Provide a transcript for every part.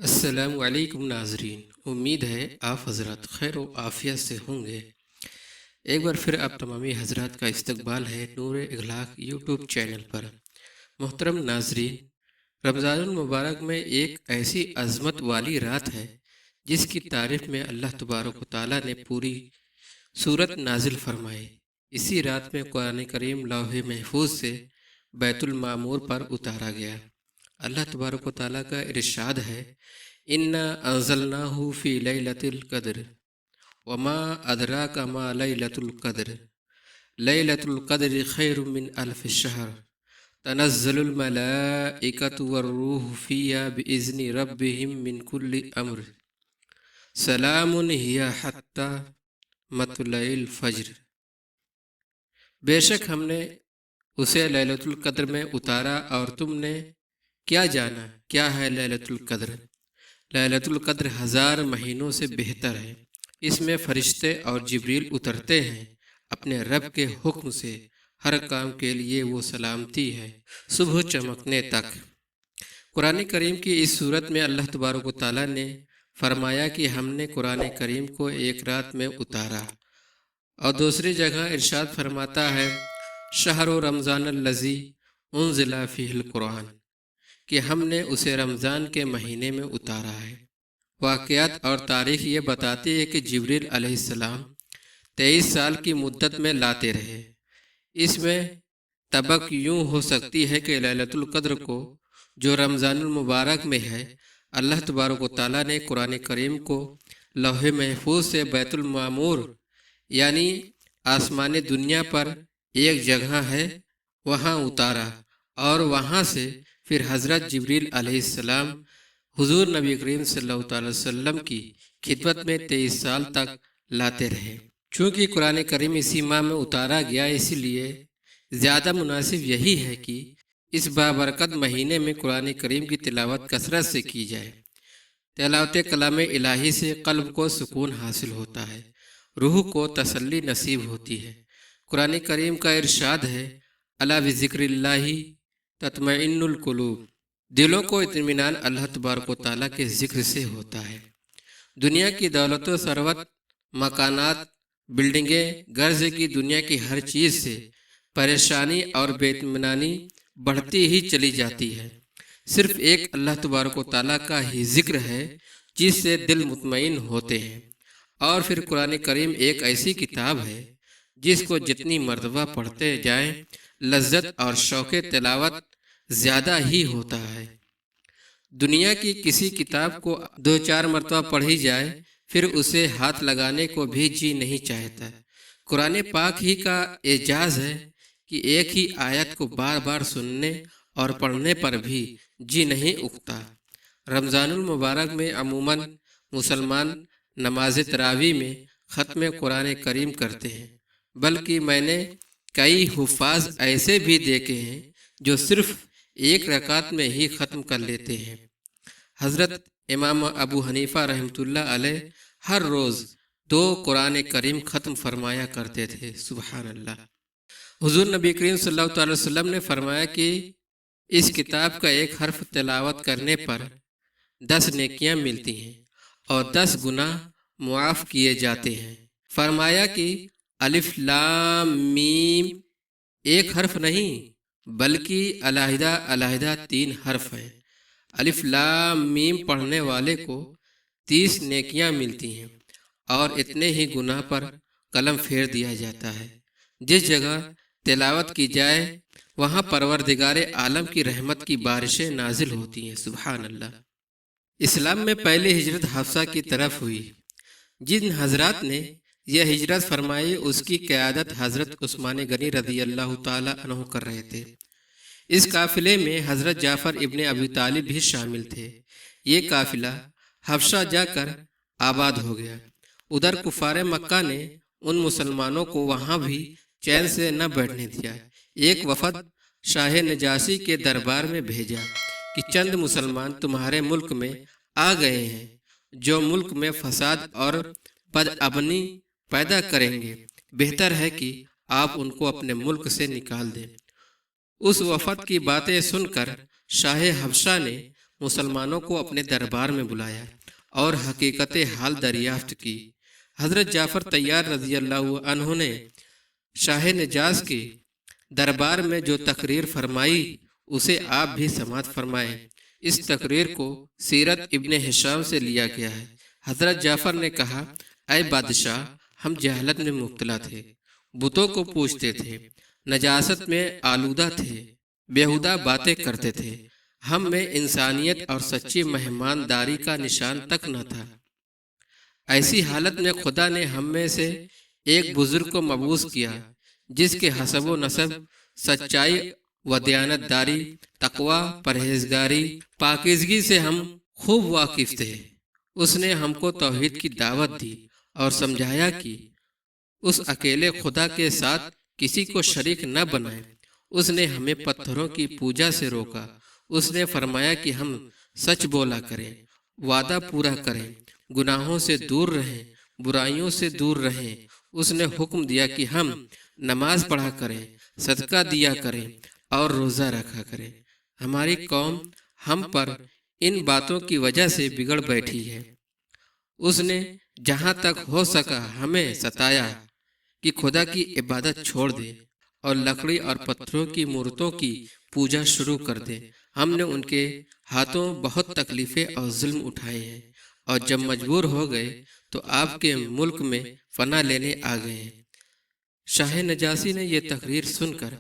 السلام علیکم ناظرین، امید ہے آپ حضرات خیر و عافیت سے ہوں گے۔ ایک بار پھر آپ تمامی حضرات کا استقبال ہے نور اخلاق یوٹیوب چینل پر۔ محترم ناظرین، رمضان المبارک میں ایک ایسی عظمت والی رات ہے جس کی تعریف میں اللہ تبارک و تعالیٰ نے پوری سورت نازل فرمائی۔ اسی رات میں قرآن کریم لوح محفوظ سے بیت المعمور پر اتارا گیا۔ اللہ تبارک و تعالیٰ کا ارشاد ہے، اِنَّا أَنزَلْنَاهُ فِي لَيْلَةِ الْقَدْرِ وَمَا أَدْرَاكَ مَا لَيْلَةُ الْقَدْرِ لَيْلَةُ الْقَدْرِ خَيْرٌ مِّنْ أَلْفِ الشَّهْرِ تَنَزَّلُ الْمَلَائِكَةُ وَالرُّوحُ فِيهَا بِإِذْنِ رَبِّهِم مِّنْ كُلِّ أَمْرٍ سَلَامٌ هِيَ حَتَّىٰ مَطْلَعِ الْفَجْرِ۔ بے شک ہم نے اسے لیلۃ القدر میں اتارا، اور تم نے کیا جانا کیا ہے لیلۃ القدر؟ لیلۃ القدر 1000 مہینوں سے بہتر ہے۔ اس میں فرشتے اور جبریل اترتے ہیں اپنے رب کے حکم سے، ہر کام کے لیے وہ سلامتی ہے صبح چمکنے تک۔ قرآن کریم کی اس صورت میں اللہ تبارک و تعالیٰ نے فرمایا کہ ہم نے قرآن کریم کو ایک رات میں اتارا، اور دوسری جگہ ارشاد فرماتا ہے، شہر رمضان الذی انزل فیہ القرآن، کہ ہم نے اسے رمضان کے مہینے میں اتارا ہے۔ واقعات اور تاریخ یہ بتاتی ہے کہ جبریل علیہ السلام 23 سال کی مدت میں لاتے رہے۔ اس میں طبق یوں ہو سکتی ہے کہ لیلۃ القدر کو، جو رمضان المبارک میں ہے، اللہ تبارک و تعالیٰ نے قرآن کریم کو لوح محفوظ سے بیت المعمور یعنی آسمان دنیا پر ایک جگہ ہے وہاں اتارا، اور وہاں سے پھر حضرت جبریل علیہ السلام حضور نبی کریم صلی اللہ تعالی وسلم کی خدمت میں 23 سال تک لاتے رہے۔ چونکہ قرآن کریم اسی ماہ میں اتارا گیا، اسی لیے زیادہ مناسب یہی ہے کہ اس بابرکت مہینے میں قرآن کریم کی تلاوت کثرت سے کی جائے۔ تلاوت کلام الہی سے قلب کو سکون حاصل ہوتا ہے، روح کو تسلی نصیب ہوتی ہے۔ قرآن کریم کا ارشاد ہے، الا بذکر اللہ تطمئن القلوب، دلوں کو اطمینان اللہ تبارک و تعالیٰ کے ذکر سے ہوتا ہے۔ دنیا کی دولت و ثروت، مکانات، بلڈنگیں، غرض کی دنیا کی ہر چیز سے پریشانی اور بے اطمینانی بڑھتی ہی چلی جاتی ہے۔ صرف ایک اللہ تبارک و تعالیٰ کا ہی ذکر ہے جس سے دل مطمئن ہوتے ہیں۔ اور پھر قرآن کریم ایک ایسی کتاب ہے جس کو جتنی مرتبہ پڑھتے جائیں لذت اور شوق تلاوت زیادہ ہی ہوتا ہے۔ دنیا کی کسی کتاب کو 2-4 مرتبہ پڑھی جائے پھر اسے ہاتھ لگانے کو بھی جی نہیں چاہتا۔ قرآن پاک ہی کا اعجاز ہے کہ ایک ہی آیت کو بار بار سننے اور پڑھنے پر بھی جی نہیں اگتا۔ رمضان المبارک میں عموماً مسلمان نماز تراویح میں ختم قرآن کریم کرتے ہیں، بلکہ میں نے کئی حفاظ ایسے بھی دیکھے ہیں جو صرف ایک رکعت میں ہی ختم کر لیتے ہیں۔ حضرت امام ابو حنیفہ رحمۃ اللہ علیہ ہر روز 2 قرآن کریم ختم فرمایا کرتے تھے۔ سبحان اللہ۔ حضور نبی کریم صلی اللہ علیہ وسلم نے فرمایا کہ اس کتاب کا ایک حرف تلاوت کرنے پر 10 نیکیاں ملتی ہیں اور 10 گناہ معاف کیے جاتے ہیں۔ فرمایا کہ الف لام میم ایک حرف نہیں بلکہ علیحدہ علیحدہ 3 حرف ہیں۔ الف لام میم پڑھنے والے کو 30 نیکیاں ملتی ہیں اور اتنے ہی گناہ پر قلم پھیر دیا جاتا ہے۔ جس جگہ تلاوت کی جائے وہاں پروردگار عالم کی رحمت کی بارشیں نازل ہوتی ہیں۔ سبحان اللہ۔ اسلام میں پہلی ہجرت حبشہ کی طرف ہوئی۔ جن حضرات نے یہ ہجرت فرمائی اس کی قیادت حضرت عثمان غنی رضی اللہ تعالی عنہ کر رہے تھے۔ اس قافلے میں حضرت جعفر ابن ابی طالب بھی شامل تھے۔ یہ قافلہ حبشہ جا کر آباد ہو گیا۔ ادھر کفار مکہ نے ان مسلمانوں کو وہاں بھی چین سے نہ بیٹھنے دیا۔ ایک وفد شاہ نجاشی کے دربار میں بھیجا کہ چند مسلمان تمہارے ملک میں آ گئے ہیں جو ملک میں فساد اور بدامنی پیدا کریں گے، بہتر ہے کہ آپ ان کو اپنے ملک سے نکال دیں۔ اس وفد کی باتیں سن کر شاہ حبشہ نے مسلمانوں کو اپنے دربار میں بلایا اور حقیقت حال دریافت کی۔ حضرت جعفر طیار رضی اللہ عنہ نے شاہ نجاش کے دربار میں جو تقریر فرمائی اسے آپ بھی سماعت فرمائیں۔ اس تقریر کو سیرت ابن ہشام سے لیا گیا ہے۔ حضرت جعفر نے کہا، اے بادشاہ، ہم جہالت میں مبتلا تھے، بتوں کو پوجتے تھے، نجاست میں آلودہ تھے، بیہودہ باتیں کرتے تھے، ہم میں انسانیت اور سچی مہمانداری کا نشان تک نہ تھا۔ ایسی حالت میں خدا نے ہم میں سے ایک بزرگ کو مبعوث کیا جس کے حسب و نسب سچائی و دیانت داری، تقوی، پرہیزگاری، پاکیزگی سے ہم خوب واقف تھے۔ اس نے ہم کو توحید کی دعوت دی اور سمجھایا کہ اس اکیلے خدا کے ساتھ کسی کو شریک نہ بنائیں۔ اس نے ہمیں پتھروں کی پوجا سے روکا۔ اس نے فرمایا کہ ہم سچ بولا کریں، وعدہ پورا کریں، گناہوں سے دور رہیں، برائیوں سے دور رہیں۔ اس نے حکم دیا کہ ہم نماز پڑھا کریں، صدقہ دیا کریں اور روزہ رکھا کریں۔ ہماری قوم ہم پر ان باتوں کی وجہ سے بگڑ بیٹھی ہے۔ اس نے جہاں تک ہو سکا ہمیں ستایا کہ خدا کی عبادت چھوڑ دیں اور لکڑی اور پتھروں کی مورتوں کی پوجا شروع کر دیں۔ ہم نے ان کے ہاتھوں بہت تکلیفیں اور ظلم اٹھائے ہیں، اور جب مجبور ہو گئے تو آپ کے ملک میں پناہ لینے آ گئے ہیں۔ شاہ نجاشی نے یہ تقریر سن کر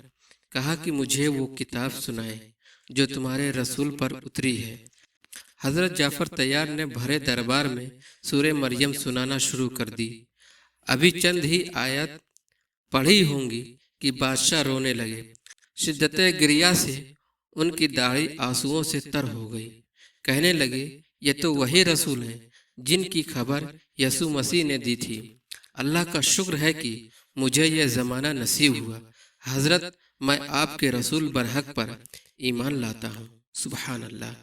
کہا کہ مجھے وہ کتاب سنائے جو تمہارے رسول پر اتری ہے۔ حضرت جعفر طیار نے بھرے دربار میں سورہ مریم سنانا شروع کر دی۔ ابھی چند ہی آیت پڑھی ہوں گی کہ بادشاہ رونے لگے۔ شدت گریہ سے ان کی داڑھی آنسوؤں سے تر ہو گئی۔ کہنے لگے، یہ تو وہی رسول ہیں جن کی خبر یسوع مسیح نے دی تھی۔ اللہ کا شکر ہے کہ مجھے یہ زمانہ نصیب ہوا۔ حضرت، میں آپ کے رسول برحق پر ایمان لاتا ہوں۔ سبحان اللہ۔